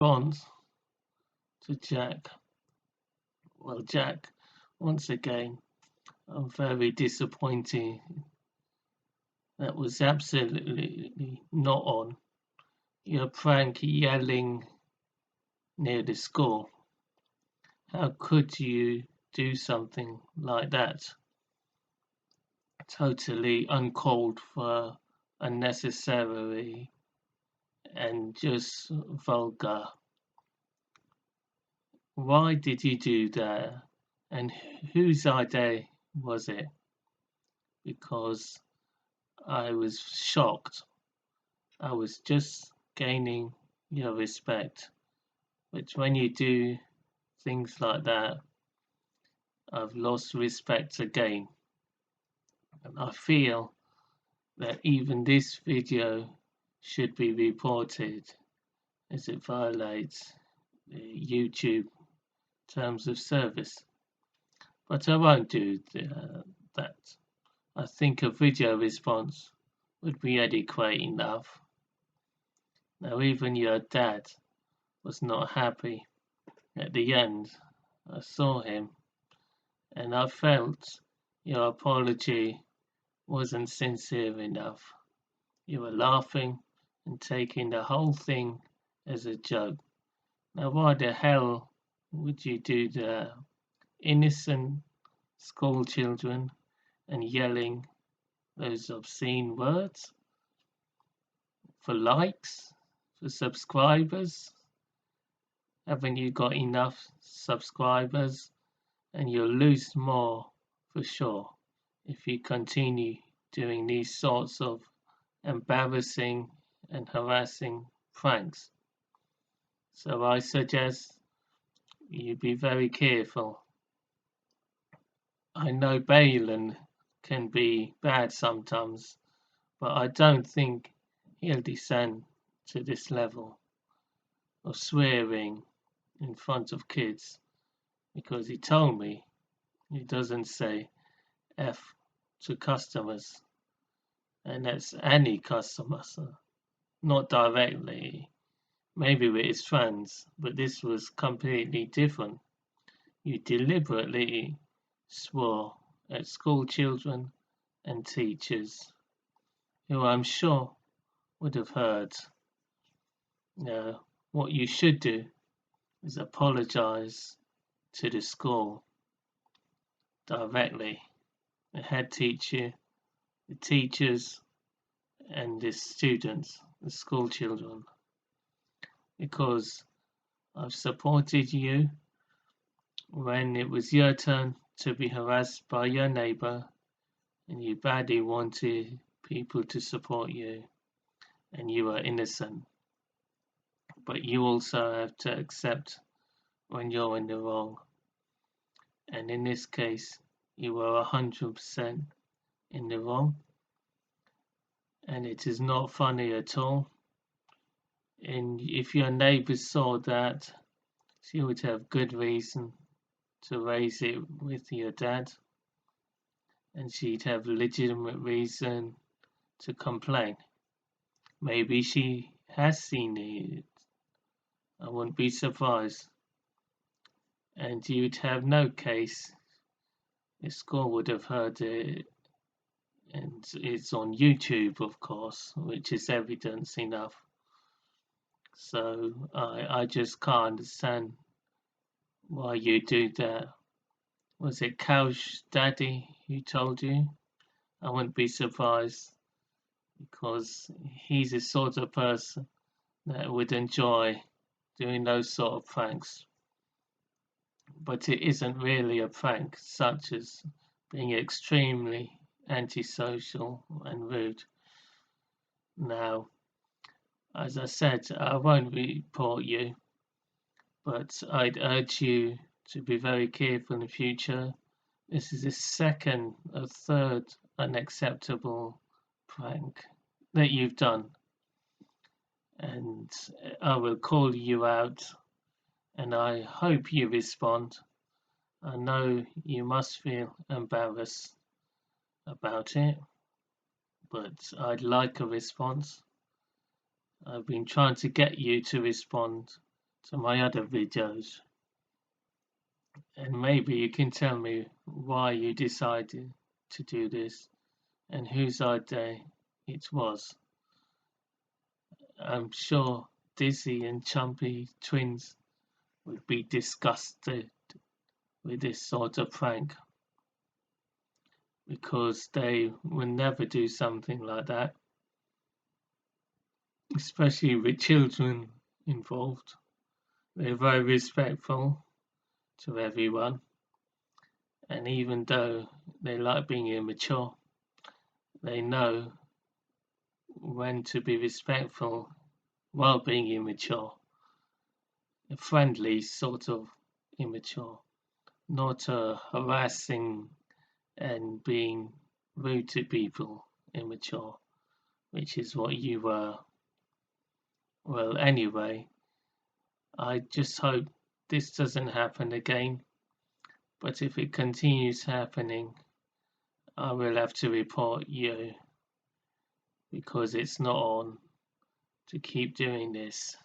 response to Jack. Well, Jack, once again, I'm very disappointed. That was absolutely not on. Your prank yelling near the school. How could you do something like that? Totally uncalled for, unnecessary, and just vulgar. Why did you do that? And whose idea was it? Because I was shocked. I was just gaining your respect. But when you do things like that, I've lost respect again. And I feel that even this video should be reported as it violates the YouTube terms of service. But I won't do that. I think a video response would be adequate enough. Now, even your dad was not happy. At the end, I saw him and I felt your apology wasn't sincere enough. You were laughing and taking the whole thing as a joke. Now, why the hell would you do that? Innocent school children and yelling those obscene words for likes, for subscribers? Haven't you got enough subscribers? And you'll lose more for sure if you continue doing these sorts of embarrassing and harassing pranks. So I suggest you be very careful. I know Balin can be bad sometimes, but I don't think he'll descend to this level of swearing in front of kids, because he told me he doesn't say F to customers, and that's any customers, not directly, maybe with his friends, but this was completely different. You deliberately swore at school children and teachers, who I'm sure would have heard. Now, what you should do is apologize to the school directly, the head teacher, the teachers, and the students, the school children, because I've supported you when it was your turn to be harassed by your neighbor and you badly wanted people to support you and you were innocent. But you also have to accept when you're in the wrong. And in this case, you were 100% in the wrong. And it is not funny at all. And if your neighbors saw that, she would have good reason to raise it with your dad. And she'd have legitimate reason to complain. Maybe she has seen it. I wouldn't be surprised. And you'd have no case. The school would have heard it. And it's on YouTube, of course, which is evidence enough. So I just can't understand why you do that. Was it Cal's daddy who told you? I wouldn't be surprised, because he's the sort of person that would enjoy doing those sort of pranks. But it isn't really a prank, such as being extremely antisocial and rude. Now, as I said, I won't report you, but I'd urge you to be very careful in the future. This is the second or third unacceptable prank that you've done, and I will call you out, and I hope you respond. I know you must feel embarrassed about it, but I'd like a response. I've been trying to get you to respond to my other videos, and maybe you can tell me why you decided to do this and whose idea it was. I'm sure Dizzy and Chumpy twins would be disgusted with this sort of prank because they would never do something like that, especially with children involved. They're very respectful to everyone, and even though they like being immature, they know when to be respectful while being immature, a friendly sort of immature, not harassing and being rude to people immature, which is what you were. Well, anyway, I just hope this doesn't happen again, but if it continues happening, I will have to report you because it's not on to keep doing this.